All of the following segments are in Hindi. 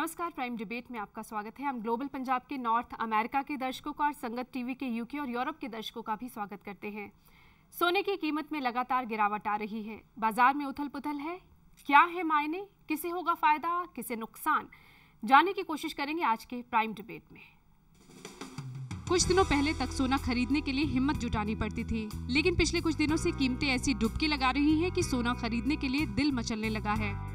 नमस्कार, प्राइम डिबेट में आपका स्वागत है। हम ग्लोबल पंजाब के नॉर्थ अमेरिका के दर्शकों का और संगत टीवी के यूके और यूरोप के दर्शकों का भी स्वागत करते हैं। सोने की कीमत में लगातार गिरावट आ रही है, बाजार में उथल पुथल है। क्या है मायने, किसे होगा फायदा, किसे नुकसान, जानने की कोशिश करेंगे आज के प्राइम डिबेट में। कुछ दिनों पहले तक सोना खरीदने के लिए हिम्मत जुटानी पड़ती थी, लेकिन पिछले कुछ दिनों से कीमतें ऐसी डुबकी लगा रही हैं कि सोना खरीदने के लिए दिल मचलने लगा है।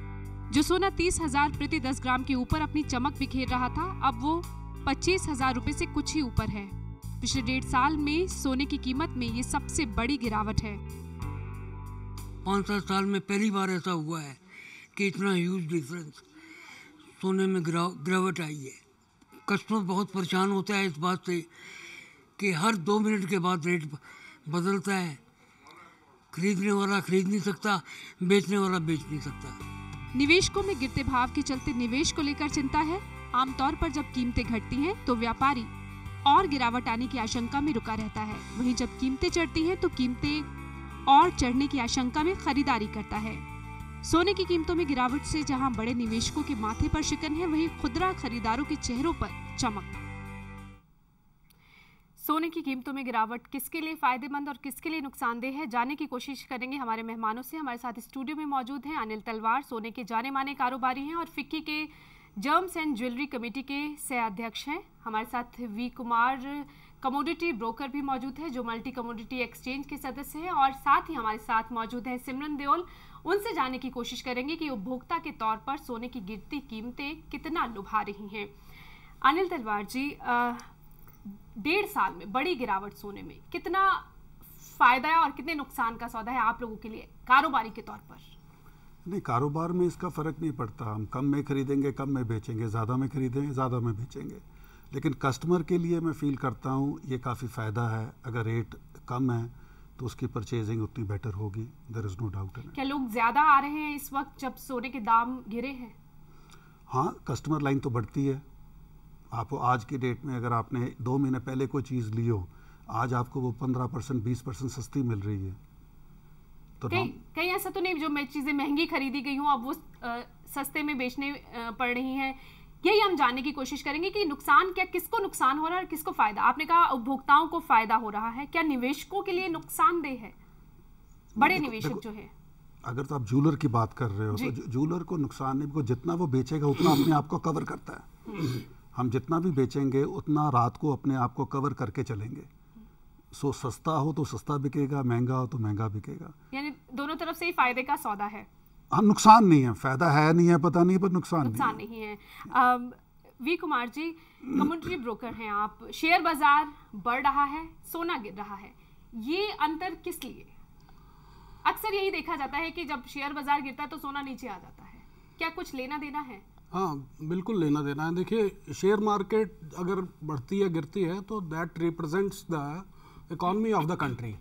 जो सोना 30,000 प्रति 10 ग्राम के ऊपर अपनी चमक बिखेर रहा था, अब वो 25,000 रुपए से कुछ ही ऊपर है। पिछले 1.5 साल में सोने की कीमत में ये सबसे बड़ी गिरावट है। 5-7 साल में पहली बार ऐसा हुआ है कि इतना ह्यूज डिफरेंस सोने में गिरावट आई है। कस्टमर बहुत परेशान होता है इस बात से कि हर 2 मिनट के बाद रेट बदलता है। खरीदने वाला खरीद नहीं सकता, बेचने वाला बेच नहीं सकता। निवेशकों में गिरते भाव के चलते निवेश को लेकर चिंता है। आमतौर पर जब कीमतें घटती हैं तो व्यापारी और गिरावट आने की आशंका में रुका रहता है, वहीं जब कीमतें चढ़ती हैं तो कीमतें और चढ़ने की आशंका में खरीदारी करता है। सोने की कीमतों में गिरावट से जहां बड़े निवेशकों के माथे पर शिकन है, वहीं खुदरा खरीदारों के चेहरों पर चमक। सोने की कीमतों में गिरावट किसके लिए फायदेमंद और किसके लिए नुकसानदेह है, जानने की कोशिश करेंगे हमारे मेहमानों से। हमारे साथ स्टूडियो में मौजूद हैं अनिल तलवार, सोने के जाने माने कारोबारी हैं और फिक्की के जर्म्स एंड ज्वेलरी कमेटी के सह अध्यक्ष हैं। हमारे साथ वी कुमार, कमोडिटी ब्रोकर भी मौजूद है, जो मल्टी कमोडिटी एक्सचेंज के सदस्य हैं, और साथ ही हमारे साथ मौजूद है सिमरन देओल। उनसे जानने की कोशिश करेंगे कि उपभोक्ता के तौर पर सोने की गिरती कीमतें कितना लुभा रही हैं। अनिल तलवार जी, 1.5 साल में बड़ी गिरावट सोने में कितना फायदा है और कितने नुकसान का सौदा है आप लोगों के लिए कारोबारी के तौर पर? नहीं, कारोबार में इसका फ़र्क नहीं पड़ता। हम कम में खरीदेंगे, कम में बेचेंगे, ज़्यादा में खरीदेंगे, ज़्यादा में बेचेंगे। लेकिन कस्टमर के लिए मैं फील करता हूँ ये काफ़ी फ़ायदा है। अगर रेट कम है तो उसकी परचेजिंग उतनी बेटर होगी, there is no doubt in it. क्या लोग ज़्यादा आ रहे हैं इस वक्त जब सोने के दाम गिरे हैं? हाँ, कस्टमर लाइन तो बढ़ती है। आपको आज की डेट में अगर आपने 2 महीने पहले कोई चीज़ ली हो, आज आपको वो 15% 20% सस्ती मिल रही है। तो कहीं ऐसा तो नहीं जो मैं चीज़ें महंगी खरीदी गई हूँ अब वो सस्ते में बेचने पड़ रही हैं? यही हम जानने की कोशिश करेंगे कि नुकसान क्या, किसको नुकसान हो रहा है और किसको फायदा। आपने कहा उपभोक्ताओं को फायदा हो रहा है, क्या निवेशकों के लिए नुकसानदेह है? बड़े निवेशक जो है, अगर तो आप जूलर की बात कर रहे हो तो जूलर को नुकसान नहीं, जितना वो बेचेगा उतना अपने आप को कवर करता है। हम जितना भी बेचेंगे उतना रात को अपने आप को कवर करके चलेंगे। सो सस्ता हो तो सस्ता बिकेगा, महंगा हो तो महंगा बिकेगा। यानी दोनों तरफ से ही फायदे का सौदा है। हाँ, नुकसान नहीं है, फायदा है नहीं है पता नहीं, पर नुकसान नहीं है। V Kumar ji, commodity broker हैं आप, शेयर बाजार बढ़ रहा है, सोना गिर रहा है, ये अंतर किस लिए? अक्सर यही देखा जाता है कि जब शेयर बाजार गिरता है तो सोना नीचे आ जाता है। क्या कुछ लेना देना है? हाँ, बिल्कुल लेना देना है। देखिए, शेयर मार्केट अगर बढ़ती है गिरती है तो that represents the economy of the country.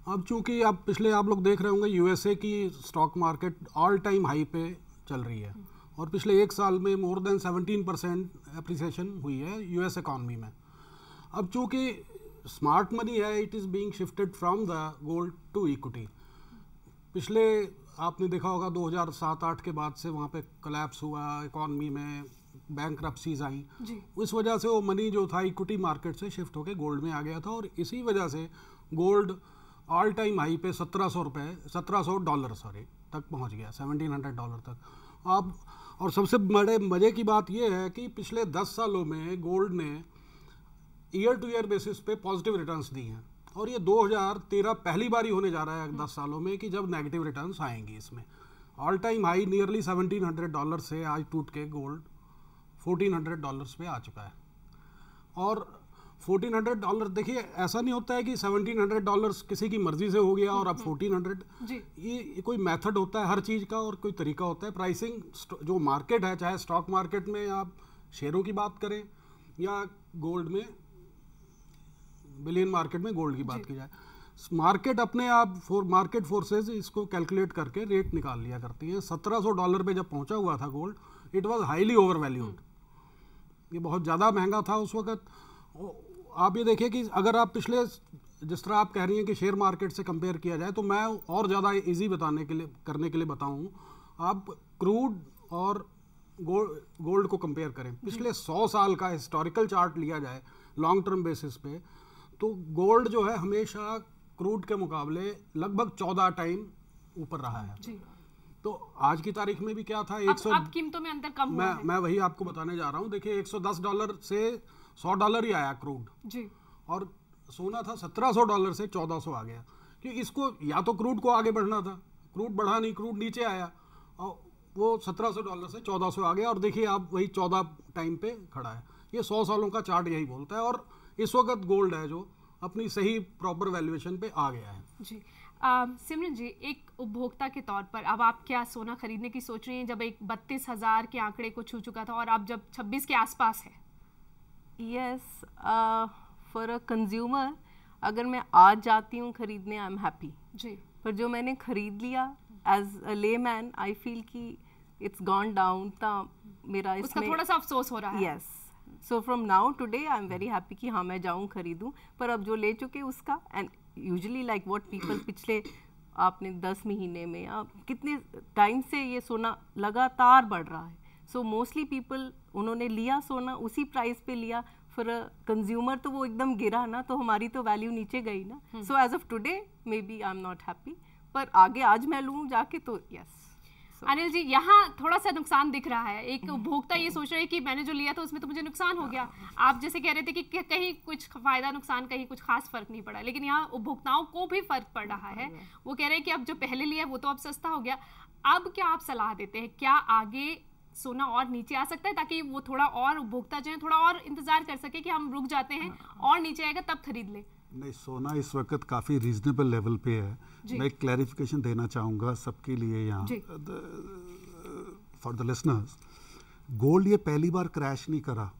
अब चूंकि आप लोग देख रहे होंगे यूएसए की stock market all time high पे चल रही है और पिछले 1 साल में मोर देन 17% एप्रिसिएशन हुई है यूएस इकोनॉमी में। अब चूंकि स्मार्ट मनी है, it is being shifted from the gold to equity. पिछले आपने देखा होगा 2007-8 के बाद से वहाँ पे कोलैप्स हुआ इकोनॉमी में, बैंकरप्सीज आई, इस वजह से वो मनी जो था इक्विटी मार्केट से शिफ्ट होकर गोल्ड में आ गया था और इसी वजह से गोल्ड ऑल टाइम हाई पे $1700 तक पहुँच गया, $1700 तक। अब और सबसे बड़े मज़े की बात यह है कि पिछले 10 सालों में गोल्ड ने ईयर टू ईयर बेसिस पे पॉजिटिव रिटर्न्स दी हैं और ये 2013 पहली बार ही होने जा रहा है 10 सालों में कि जब नेगेटिव रिटर्न्स आएंगी। इसमें ऑल टाइम हाई नियरली $1700 से आज टूट के गोल्ड $1400 पे आ चुका है। और $1400, देखिए ऐसा नहीं होता है कि $1700 किसी की मर्जी से हो गया और अब 1400। ये कोई मेथड होता है हर चीज़ का और कोई तरीका होता है। प्राइसिंग जो मार्केट है, चाहे स्टॉक मार्केट में आप शेयरों की बात करें या गोल्ड में, बिलियन मार्केट में गोल्ड की बात की जाए, मार्केट अपने आप मार्केट फोर्सेज इसको कैलकुलेट करके रेट निकाल लिया करती हैं। $1700 पे जब पहुंचा हुआ था gold, it was highly over valued, ये बहुत ज़्यादा महंगा था उस वक्त। आप ये देखिए कि अगर आप पिछले, जिस तरह आप कह रही हैं कि शेयर मार्केट से कंपेयर किया जाए, तो मैं और ज़्यादा इजी करने के लिए बताऊं, आप क्रूड और गोल्ड को कंपेयर करें, पिछले 100 साल का हिस्टोरिकल चार्ट लिया जाए लॉन्ग टर्म बेसिस पे, तो गोल्ड जो है हमेशा क्रूड के मुकाबले लगभग 14 टाइम ऊपर रहा है जी। तो आज की तारीख में भी क्या था, अब कीमतों में अंतर कम हुआ है। मैं वही आपको बताने जा रहा हूँ। देखिए $110 से $100 ही आया क्रूड जी, और सोना था $1700 से 1400 आ गया। कि इसको या तो क्रूड को आगे बढ़ना था, क्रूड बढ़ा नहीं, क्रूड नीचे आया और वो $1700 से 1400 आ गया, और देखिए आप वही 14 टाइम पे खड़ा है। ये 100 सालों का चार्ट यही बोलता है, और इस वक्त गोल्ड है जो अपनी सही प्रॉपर वैल्यूएशन पे आ गया है जी। सिमरन जी, एक उपभोक्ता के तौर पर अब आप क्या सोना खरीदने की सोच रही हैं जब एक 32,000 के आंकड़े को छू चुका था और अब जब 26 के आसपास है? यस, फॉर अ कंज्यूमर अगर मैं आज जाती हूँ खरीदने, आई एम हैप्पी जी, पर जो मैंने खरीद लिया as a layman I feel कि इट्स गॉन डाउन, तो मेरा उसका थोड़ा सा अफसोस हो रहा है। Yes, so from now today I am very happy कि हाँ मैं जाऊँ खरीदूँ, पर अब जो ले चुके उसका, and usually like what people पिछले आपने 10 महीने में या कितने टाइम से ये सोना लगातार बढ़ रहा है, सो मोस्टली पीपल उन्होंने लिया सोना उसी प्राइस पे लिया। फॉर अ कंज्यूमर तो वो एकदम गिरा ना, तो हमारी तो वैल्यू नीचे गई ना। So as of today maybe I am not happy, पर आगे आज मैं लूँ जाके तो यस। अनिल जी, यहाँ थोड़ा सा नुकसान दिख रहा है। एक उपभोक्ता ये सोच रहे हैं कि मैंने जो लिया था उसमें तो मुझे नुकसान हो गया। आप जैसे कह रहे थे कि कहीं कुछ फायदा नुकसान, कहीं कुछ खास फर्क नहीं पड़ा, लेकिन यहाँ उपभोक्ताओं को भी फर्क पड़ रहा है। वो कह रहे हैं कि अब जो पहले लिया वो तो अब सस्ता हो गया। अब क्या आप सलाह देते हैं, क्या आगे सोना और नीचे आ सकता है ताकि वो थोड़ा और उपभोक्ता जो है थोड़ा और इंतजार कर सके कि हम रुक जाते हैं और नीचे आएगा तब खरीद ले? नहीं, सोना इस वक्त काफ़ी रीजनेबल लेवल पे है। मैं एक क्लैरिफिकेशन देना चाहूँगा सबके लिए यहाँ, फॉर द लिसनर्स। गोल्ड ये पहली बार क्रैश नहीं करा।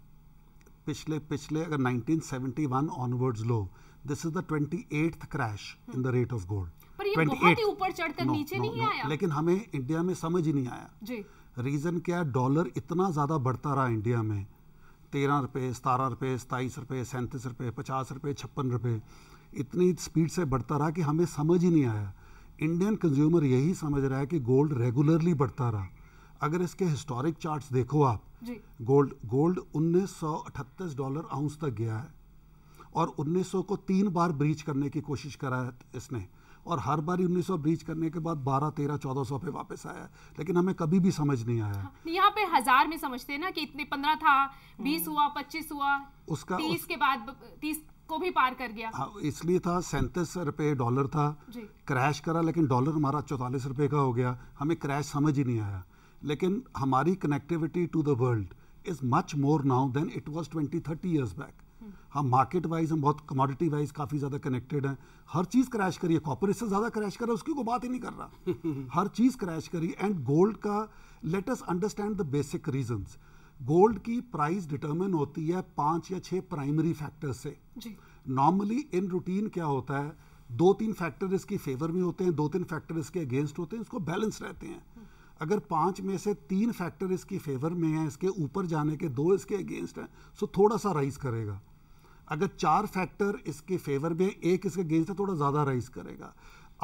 पिछले अगर 1971 onwards low, this is the 28th crash in the rate of gold. पर ये बहुत ही ऊपर चढ़कर नीचे नहीं आया। लेकिन हमें इंडिया में समझ ही नहीं आया जी। रीज़न क्या है, डॉलर इतना ज़्यादा बढ़ता रहा इंडिया में, 13 रुपये, 17 रुपये, 27 रुपये, 37 रुपये, 50 रुपये, 56 रुपये, इतनी स्पीड से बढ़ता रहा कि हमें समझ ही नहीं आया। इंडियन कंज्यूमर यही समझ रहा है कि गोल्ड रेगुलरली बढ़ता रहा। अगर इसके हिस्टोरिक चार्ट्स देखो आप जी, गोल्ड $1938 आउंस तक गया है, और 1900 को 3 बार ब्रीच करने की कोशिश करा है इसने, और हर बार 1900 ब्रीच करने के बाद 12, 13, 1400 पे वापस आया, लेकिन हमें कभी भी समझ नहीं आया। यहाँ पे 1000 में समझते हैं ना कि इतने 15 था, 20 हुआ, 25 हुआ, उसका 30 के बाद 30 को भी पार कर गया। हाँ, इसलिए था 37 रुपये डॉलर था, क्रैश करा, लेकिन डॉलर हमारा 44 रुपये का हो गया। हमें क्रैश समझ ही नहीं आया। लेकिन हमारी connectivity to the world is much more now than it was 20-30 years back. हम मार्केट वाइज, हम बहुत कमोडिटी वाइज काफ़ी ज़्यादा कनेक्टेड हैं। हर चीज़ क्रैश करी है, कॉपर इससे ज़्यादा क्रैश कर रहा है, उसकी कोई बात ही नहीं कर रहा। हर चीज़ क्रैश करी। एंड गोल्ड का, let us understand the basic reasons. Gold की प्राइस डिटरमिन होती है 5 या 6 प्राइमरी फैक्टर्स से। नॉर्मली इन रूटीन क्या होता है, 2-3 फैक्टर इसकी फेवर में होते हैं, 2-3 फैक्टर इसके अगेंस्ट होते हैं, इसको बैलेंस रहते हैं। अगर 5 में से 3 फैक्टर इसकी फेवर में हैं, इसके ऊपर जाने के 2 इसके अगेंस्ट हैं, सो थोड़ा सा राइज करेगा। अगर 4 फैक्टर इसके फेवर में, 1 इसके अगेंस्ट है, थोड़ा ज़्यादा राइज करेगा।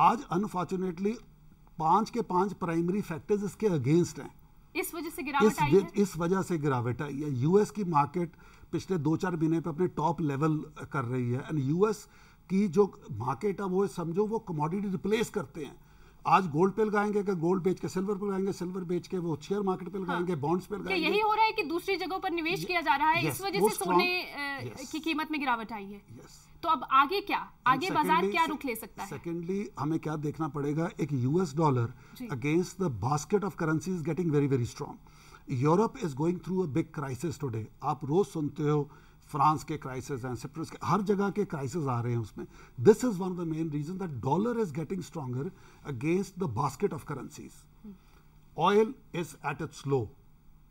आज अनफॉर्चुनेटली 5 के 5 प्राइमरी फैक्टर्स इसके अगेंस्ट हैं। इस वजह से गिरावट आई है। इस वजह से गिरावट आई है। यूएस की मार्केट पिछले 2-4 महीने पे अपने टॉप लेवल कर रही है। एंड यूएस की जो मार्केट है वो समझो वो कमोडिटी रिप्लेस करते हैं। आज गोल्ड पे लगाएंगे, कि गोल्ड बेच के सिल्वर पे लगाएंगे, सिल्वर बेच के वो शेयर मार्केट पे लगाएंगे, बॉन्ड्स पे लगाएंगे। यही हो रहा है कि दूसरी जगहों पर निवेश किया जा रहा है, इस वजह से सोने की कीमत में गिरावट आई है। तो अब आगे क्या, आगे बाजार क्या रुख ले सकता है? सेकेंडली हमें क्या देखना पड़ेगा, एक US dollar against the basket of currency is getting very very strong. Europe is going through a big crisis today. आप रोज सुनते हो फ्रांस के क्राइसिस हैं, सिप्रस के, हर जगह के क्राइसिस आ रहे हैं उसमें। This is one of the main reason that dollar is getting stronger against the basket of currencies. Oil is at its low.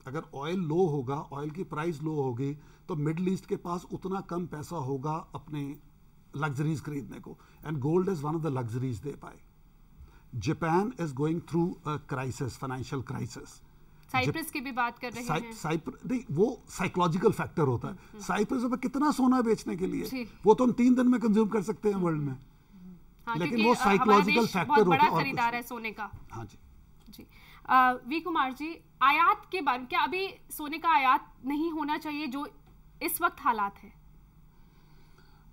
अगर ऑयल लो होगा, ऑयल की प्राइस लो होगी, तो मिडल ईस्ट के पास उतना कम पैसा होगा अपने लग्जरीज खरीदने को, and gold is one of the luxuries दे पाए। Japan is going through a crisis, financial crisis. Cyprus की भी बात कर रहे हैं। नहीं, वो साइकोलॉजिकल फैक्टर होता है। साइप्रस में कितना सोना बेचने के लिए, वो तो हम 3 दिन में कंज्यूम कर सकते हैं वर्ल्ड में। हाँ, लेकिन वो साइकोलॉजिकल फैक्टर होता है। खरीदार है सोने का। हाँ जी जी। वी कुमार जी, आयात के बारे में क्या अभी सोने का आयात नहीं होना चाहिए जो इस वक्त हालात है?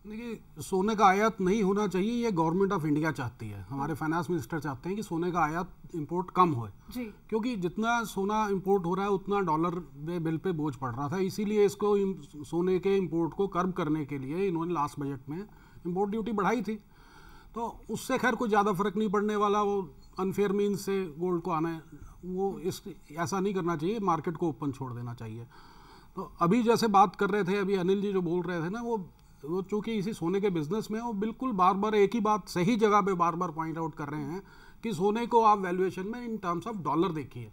देखिए, सोने का आयात नहीं होना चाहिए, ये गवर्नमेंट ऑफ इंडिया चाहती है, हमारे फाइनेंस मिनिस्टर चाहते हैं कि सोने का आयात इंपोर्ट कम हो जी, क्योंकि जितना सोना इंपोर्ट हो रहा है उतना डॉलर बिल पे बोझ पड़ रहा था। इसीलिए इसको सोने के इंपोर्ट को कर्ब करने के लिए इन्होंने लास्ट बजट में इंपोर्ट ड्यूटी बढ़ाई थी। तो उससे खैर कोई ज़्यादा फर्क नहीं पड़ने वाला, वो अनफेयर मीन्स से गोल्ड को आना है, वो ऐसा नहीं करना चाहिए, मार्केट को ओपन छोड़ देना चाहिए। तो अभी जैसे बात कर रहे थे, अभी अनिल जी जो बोल रहे थे ना, वो चूँकि इसी सोने के बिजनेस में वो बिल्कुल बार बार एक ही बात सही जगह पे बार बार पॉइंट आउट कर रहे हैं कि सोने को आप वैल्यूएशन में इन टर्म्स ऑफ डॉलर देखिए।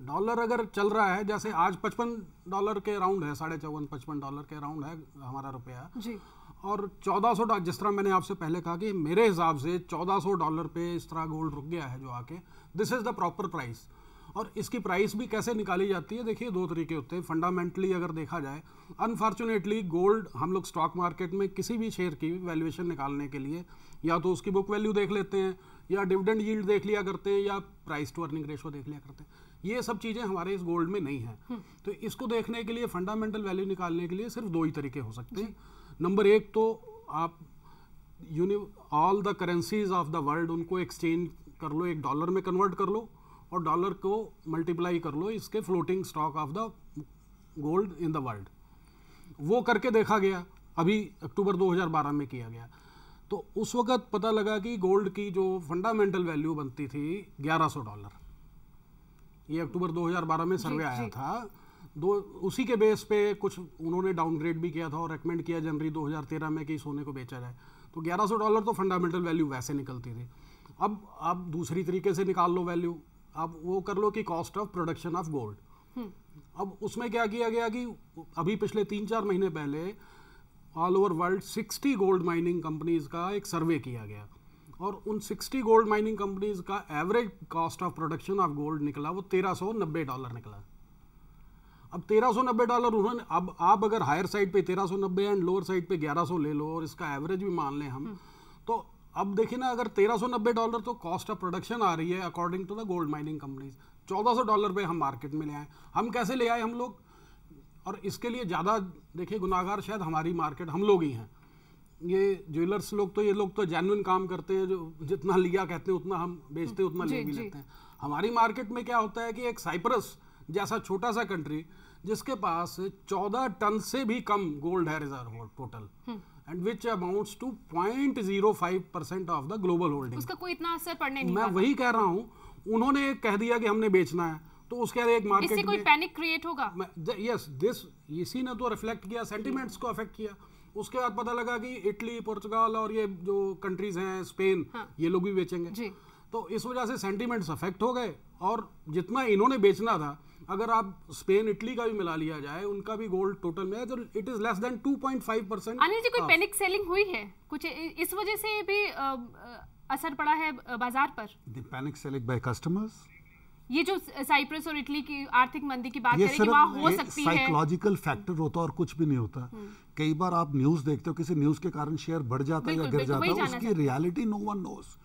डॉलर अगर चल रहा है, जैसे आज $55 के अराउंड है, $54-55 के अराउंड है हमारा रुपया जी, और $1400, जिस तरह मैंने आपसे पहले कहा कि मेरे हिसाब से $1400 पे इस तरह गोल्ड रुक गया है जो आके, this is the proper price. और इसकी प्राइस भी कैसे निकाली जाती है, देखिए 2 तरीके होते हैं। फंडामेंटली अगर देखा जाए, अनफॉर्चुनेटली गोल्ड हम लोग स्टॉक मार्केट में किसी भी शेयर की वैल्यूएशन निकालने के लिए या तो उसकी बुक वैल्यू देख लेते हैं, या डिविडेंड यील्ड देख लिया करते हैं, या प्राइस टू अर्निंग रेशो देख लिया करते हैं। ये सब चीज़ें हमारे इस गोल्ड में नहीं है। तो इसको देखने के लिए, फंडामेंटल वैल्यू निकालने के लिए सिर्फ 2 ही तरीके हो सकते हैं। नंबर 1 तो आप all the currencies of the world उनको एक्सचेंज कर लो, एक डॉलर में कन्वर्ट कर लो और डॉलर को मल्टीप्लाई कर लो इसके floating stock of the gold in the world. वो करके देखा गया, अभी अक्टूबर 2012 में किया गया। तो उस वक्त पता लगा कि गोल्ड की जो फंडामेंटल वैल्यू बनती थी $1100, ये अक्टूबर 2012 में सर्वे आया था। उसी के बेस पे कुछ उन्होंने डाउनग्रेड भी किया था और रेकमेंड किया जनवरी 2013 में कि सोने को बेचा जाए। तो $1100 तो फंडामेंटल वैल्यू वैसे निकलती थी। अब आप दूसरी तरीके से निकाल लो वैल्यू, आप वो कर लो कि cost of production of gold. अब उसमें क्या किया गया कि अभी पिछले 3-4 महीने पहले all over world 60 gold mining companies का एक सर्वे किया गया, और उन 60 गोल्ड माइनिंग कंपनीज का average cost of production of gold निकला, वो $1390 निकला। अब $1390 उन्होंने, अब आप अगर हायर साइड पे 1390 एंड लोअर साइड पे 1100 ले लो और इसका एवरेज भी मान लें हम, तो अब देखिए ना, अगर $1390 तो कॉस्ट ऑफ प्रोडक्शन आ रही है according to the gold mining companies, $1400 पे हम मार्केट में ले आए। हम कैसे ले आए हम लोग? और इसके लिए ज़्यादा देखिए गुनाहगार शायद हमारी मार्केट, हम लोग ही हैं। ये ज्वेलर्स लोग तो, ये लोग तो जेन्युइन काम करते हैं, जो जितना लिया कहते हैं उतना हम बेचते हैं, उतना ले भी लेते हैं। हमारी मार्केट में क्या होता है कि एक साइप्रस जैसा छोटा सा कंट्री जिसके पास 14 टन से भी कम गोल्ड है reserve total, and which amounts to 0.05% of the global holding, उसका कोई इतना असर पड़ने नहीं। मैं वही कह रहा हूँ, उन्होंने कह दिया कि हमने बेचना है, तो उसके बाद एक मार्केट इससे कोई पैनिक क्रिएट होगा? यस, दिस इसी ने तो रिफ्लेक्ट किया, सेंटिमेंट्स को अफेक्ट किया। उसके बाद पता लगा कि इटली, पुर्तगाल और ये जो कंट्रीज हैं, स्पेन, ये लोग भी बेचेंगे। तो इस वजह से सेंटिमेंट्स अफेक्ट हो गए, और जितना इन्होंने बेचना था, अगर आप स्पेन, इटली का भी मिला लिया जाए, उनका भी गोल्ड टोटल में है, तो it is less than 2.5%। Anil ji, कोई पैनिक सेलिंग हुई है कुछ, इस वजह से भी असर पड़ा है बाजार पर? The panic selling by customers, ये जो साइप्रस और इटली की आर्थिक मंदी की बात करें कि वहाँ हो सकती है, साइकोलॉजिकल फैक्टर होता है और कुछ भी नहीं होता। कई बार आप न्यूज देखते हो, किसी न्यूज के कारण शेयर बढ़ जाता है या गिर जाता है, उसकी रियलिटी नो वन नोस।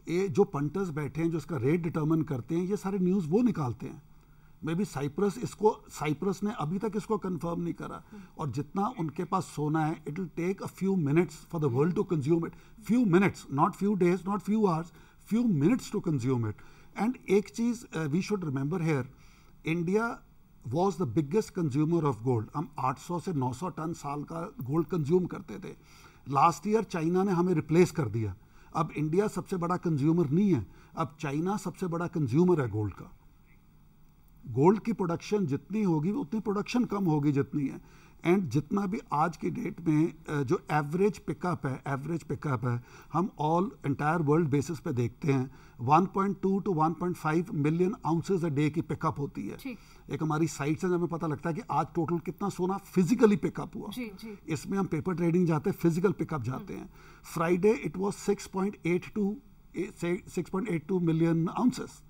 ये जो पंटर्स बैठे हैं, जो इसका रेट डिटरमिन करते हैं, ये सारे न्यूज वो निकालते हैं। मे बी साइप्रस ने अभी तक इसको कंफर्म नहीं करा, और जितना उनके पास सोना है, it will take a few minutes for the world to consume it. Few minutes, not few days, not few hours, few minutes to consume it. And एक चीज we should remember here, India was the biggest consumer of gold. हम 800 से 900 टन साल का गोल्ड कंज्यूम करते थे। लास्ट ईयर चाइना ने हमें रिप्लेस कर दिया। अब इंडिया सबसे बड़ा कंज्यूमर नहीं है, अब चाइना सबसे बड़ा कंज्यूमर है गोल्ड का। गोल्ड की प्रोडक्शन जितनी होगी उतनी प्रोडक्शन कम होगी जितनी है, एंड जितना भी आज की डेट में जो एवरेज पिकअप है, हम ऑल एंटायर वर्ल्ड बेसिस पे देखते हैं 1.2 to 1.5 million ounces a day की पिकअप होती है। एक हमारी साइट से हमें पता लगता है कि आज टोटल कितना सोना फिजिकली पिकअप हुआ। इसमें हम पेपर ट्रेडिंग जाते हैं, फिजिकल पिकअप जाते हैं। Friday it was 6.82 million ounces,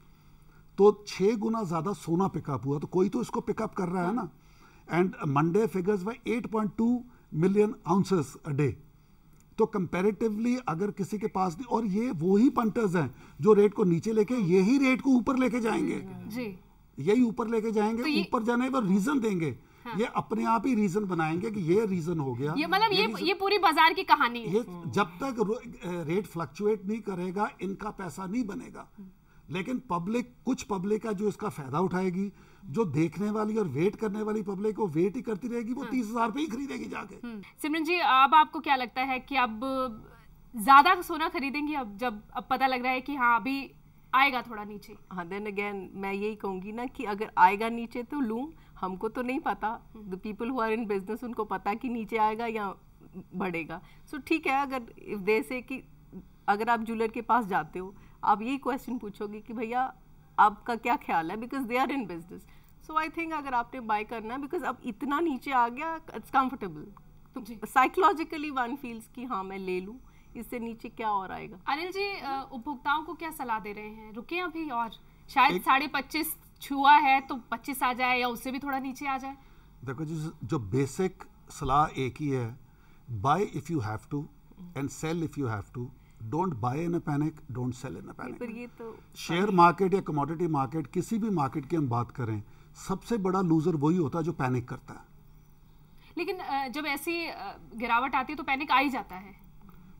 तो 6 गुना ज़्यादा सोना पिकअप हुआ। तो कोई तो इसको पिकअप कर रहा है ना। And Monday figures were 8.2 million ounces a day. तो कंपैरेटिवली अगर किसी के पास नहीं, और ये वो ही पंटर्स हैं जो रेट को नीचे लेके यही रेट को ऊपर लेके जाएंगे जी, यही ऊपर लेके जाएंगे, तो ऊपर जाने पर रीजन देंगे। हाँ। ये अपने आप ही रीजन बनाएंगे कि ये रीजन हो गया, ये मतलब ये पूरी बाजार की कहानी है। ये जब तक रेट फ्लक्चुएट नहीं करेगा इनका पैसा नहीं बनेगा। लेकिन पब्लिक, कुछ पब्लिक है जो इसका फायदा उठाएगी, जो देखने वाली और वेट करने वाली पब्लिक को वेट ही करती रहेगी, वो 30,000 पे ही खरीदेगी जाके। सिमरन जी, अब आपको क्या लगता है कि अब ज्यादा सोना खरीदेंगी अब, जब अब पता लग रहा है कि हाँ अभी आएगा थोड़ा नीचे? हाँ, देन अगेन मैं यही कहूँगी ना कि अगर आएगा नीचे तो लूँ, हमको तो नहीं पता, the people who are in business उनको पता कि नीचे आएगा या बढ़ेगा। सो ठीक है, अगर इफ दे से कि अगर आप ज्वेलर के पास जाते हो, आप यही क्वेश्चन पूछोगे कि भैया आपका क्या ख्याल है, because they are in business. So I think अगर आपने बाय करना है, बिकॉज अब इतना नीचे आ गया, इट्स कंफर्टेबल, तो साइकोलॉजिकली वन फील्स कि हाँ मैं ले लूँ, इससे नीचे क्या और आएगा। अनिल जी, उपभोक्ताओं को क्या सलाह दे रहे हैं? रुके अभी और शायद 25.5 छुआ है तो 25 आ जाए या उससे भी थोड़ा नीचे आ जाए? देखो जी, जो बेसिक सलाह एक ही है, buy if you have to and sell if you have to, don't buy in a panic, don't sell in a panic. पर ये तो शेयर मार्केट या कमोडिटी मार्केट, किसी भी मार्केट की हम बात करें, सबसे बड़ा लूजर वही होता है जो पैनिक करता है। लेकिन जब ऐसी गिरावट आती है तो पैनिक आ ही जाता है।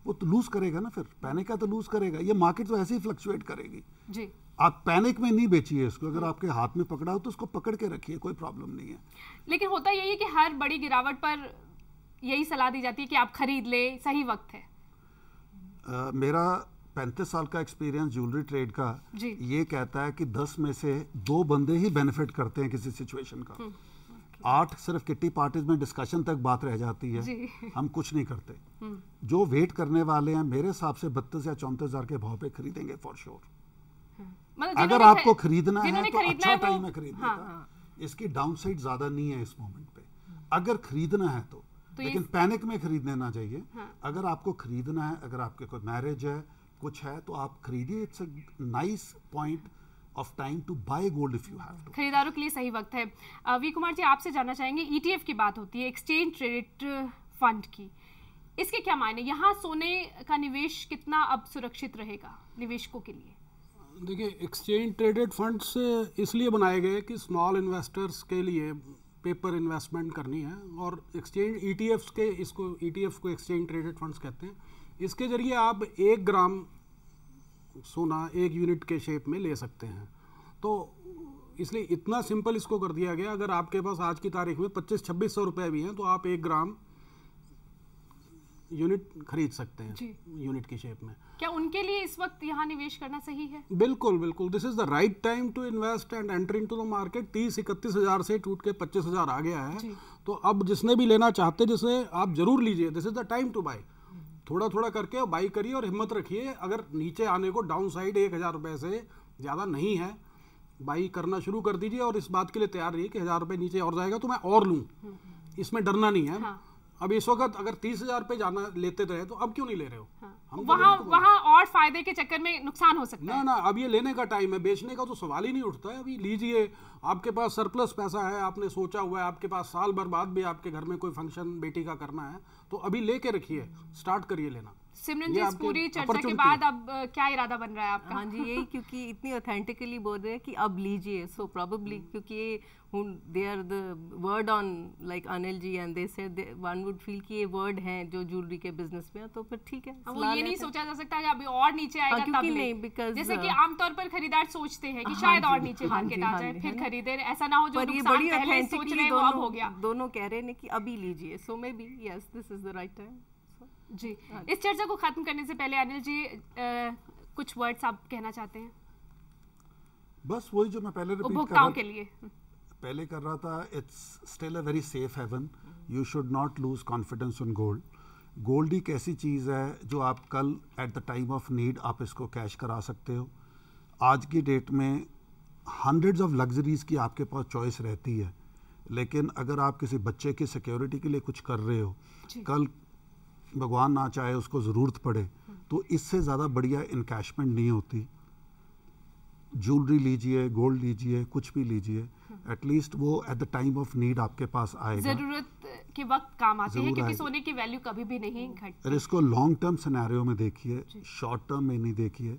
वो तो लूज करेगा ना, फिर पैनिक का तो लूज करेगा। ये मार्केट तो ऐसे ही फ्लक्चुएट करेगी जी। आप पैनिक में नहीं बेचिए इसको, अगर आपके हाथ में पकड़ा हो तो उसको पकड़ के रखिए, कोई प्रॉब्लम नहीं है। लेकिन होता यही है कि हर बड़ी गिरावट पर यही सलाह दी जाती है कि आप खरीद ले, सही वक्त है। मेरा 35 साल का एक्सपीरियंस ज्वेलरी ट्रेड का ये कहता है कि 10 में से 2 बंदे ही बेनिफिट करते हैं किसी सिचुएशन का। 8 सिर्फ किट्टी पार्टीज में डिस्कशन तक बात रह जाती है, हम कुछ नहीं करते। जो वेट करने वाले हैं मेरे हिसाब से 32 या 34,000 के भाव पे खरीदेंगे फॉर श्योर। अगर आपको खरीदना है तो अच्छा टाइम है खरीदने का, इसकी डाउनसाइड ज्यादा नहीं है इस मोमेंट पे अगर खरीदना है तो। लेकिन पैनिक में खरीदने ना चाहिए। अगर आपको खरीदना है, अगर आपके कोई मैरिज है, कुछ है, तो आप खरीदिए। It's a nice point of time to buy gold if you have to. खरीदारों के लिए सही वक्त है। वी कुमार जी, आपसे जानना चाहेंगे, ETF की बात होती है, एक्सचेंज ट्रेडेड फंड की, इसके क्या मायने? यहाँ सोने का निवेश कितना अब सुरक्षित रहेगा निवेशकों के लिए? देखिए, एक्सचेंज ट्रेडेड फंड्स इसलिए बनाए गए कि स्मॉल इन्वेस्टर्स के लिए पेपर इन्वेस्टमेंट करनी है, और एक्सचेंज ETFs के, इसको ETF को एक्सचेंज ट्रेडेड फंड्स कहते हैं। इसके जरिए आप 1 ग्राम सोना 1 यूनिट के शेप में ले सकते हैं। तो इसलिए इतना सिंपल इसको कर दिया गया। अगर आपके पास आज की तारीख में 25-2600 रुपये भी हैं तो आप 1 ग्राम यूनिट खरीद सकते हैं यूनिट की शेप में। क्या उनके लिए इस वक्त यहाँ निवेश करना सही है? बिल्कुल बिल्कुल, this is the right time to invest and enter into the market. 30-31 हज़ार से टूट के 25 हज़ार आ गया है, तो अब जिसने भी लेना चाहते जिसे आप जरूर लीजिए। This is the time to buy. थोड़ा थोड़ा करके बाई करिए और हिम्मत रखिए। अगर नीचे आने को डाउन साइड 1,000 रुपये से ज़्यादा नहीं है, बाई करना शुरू कर दीजिए और इस बात के लिए तैयार रहिए कि 1,000 रुपये नीचे और जाएगा तो मैं और लूँ। इसमें डरना नहीं है। हाँ। अब इस वक्त अगर 30,000 पे जाना लेते रहे तो अब क्यों नहीं ले रहे हो? हाँ। वहाँ और फायदे के चक्कर में नुकसान हो सकता है। ना, अब ये लेने का टाइम है, बेचने का तो सवाल ही नहीं उठता है। अभी लीजिए, आपके पास सरप्लस पैसा है, आपने सोचा हुआ है, आपके पास साल भर बाद भी आपके घर में कोई फंक्शन बेटी का करना है, तो अभी लेके रखिए, स्टार्ट करिए लेना। सिमरन जी, इस पूरी चर्चा के बाद अब क्या इरादा बन रहा है आपका? हाँ जी, यही, क्योंकि इतनी ऑथेंटिकली बोल रहे हैं कि अब लीजिए, सो प्रोबेबली क्योंकि they are the word on like Anil ji and they said one would feel कि ये वर्ड हैं जो ज्वेलरी के बिजनेस में, तो फिर ठीक है। वो ये नहीं सोचा जा सकता कि अभी और नीचे आएगा तब नहीं, बिकॉज़ जैसे कि आमतौर पर खरीदार सोचते हैं कि शायद और नीचे मार्केट आ जाए फिर खरीदे, ऐसा ना हो जो नुकसान पहले सोच रहे हैं वो अब हो गया। दोनों कह रहे हैं कि अभी लीजिए, so may be yes this is the right time. जी, इस चर्चा को खत्म करने से पहले अनिल जी कुछ वर्ड्स आप कहना चाहते हैं? बस वही जो मैं पहले उपभोक्ताओं के लिए पहले कर रहा था। It's still a very safe haven. You should not lose confidence on gold. Gold एक ऐसी चीज़ है जो आप कल at the time of need आप इसको कैश करा सकते हो। आज की डेट में हंड्रेड्स ऑफ लग्जरीज़ की आपके पास चॉइस रहती है, लेकिन अगर आप किसी बच्चे की सिक्योरिटी के लिए कुछ कर रहे हो, कल भगवान ना चाहे उसको ज़रूरत पड़े, तो इससे ज़्यादा बढ़िया इनकैशमेंट नहीं होती। ज्वेलरी लीजिए, गोल्ड लीजिए, कुछ भी लीजिए, एटलीस्ट वो eight the time of need आपके पास आएगा। ज़रूरत के वक्त काम आते हैं, क्योंकि सोने की वैल्यू कभी भी नहीं घटती। और इसको लॉन्ग टर्म सिनेरियो में देखिए, शॉर्ट टर्म में नहीं देखिए।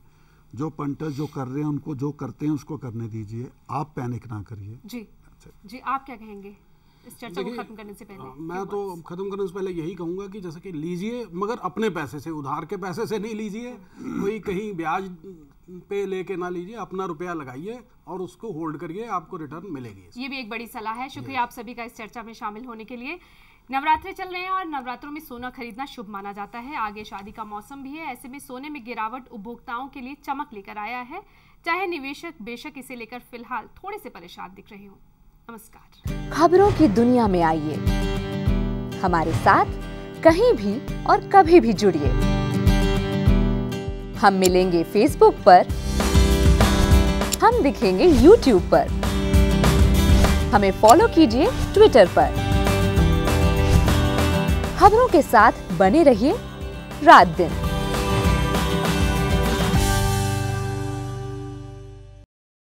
जो पंटर्स जो कर रहे हैं उनको जो करते हैं उसको करने दीजिए, आप पैनिक ना करिए। जी आप क्या कहेंगे इस चर्चा को खत्म करने से पहले? मैं तो खत्म करने से पहले यही कहूंगा कि जैसे कि लीजिए, मगर अपने पैसे से, उधार के पैसे से नहीं लीजिए, कोई कहीं ब्याज पे लेके ना लीजिए, अपना रुपया लगाइए और उसको होल्ड करिए, आपको रिटर्न मिलेगी। ये भी एक बड़ी सलाह है। शुक्रिया आप सभी का इस चर्चा में शामिल होने के लिए। नवरात्रे चल रहे हैं और नवरात्रों में सोना खरीदना शुभ माना जाता है। आगे शादी का मौसम भी है, ऐसे में सोने में गिरावट उपभोक्ताओं के लिए चमक लेकर आया है, चाहे निवेशक बेशक इसे लेकर फिलहाल थोड़े से परेशान दिख रहे हो। नमस्कार। खबरों की दुनिया में आइए, हमारे साथ कहीं भी और कभी भी जुड़िए। हम मिलेंगे फेसबुक पर, हम दिखेंगे यूट्यूब पर, हमें फॉलो कीजिए ट्विटर पर। खबरों के साथ बने रहिए रात दिन।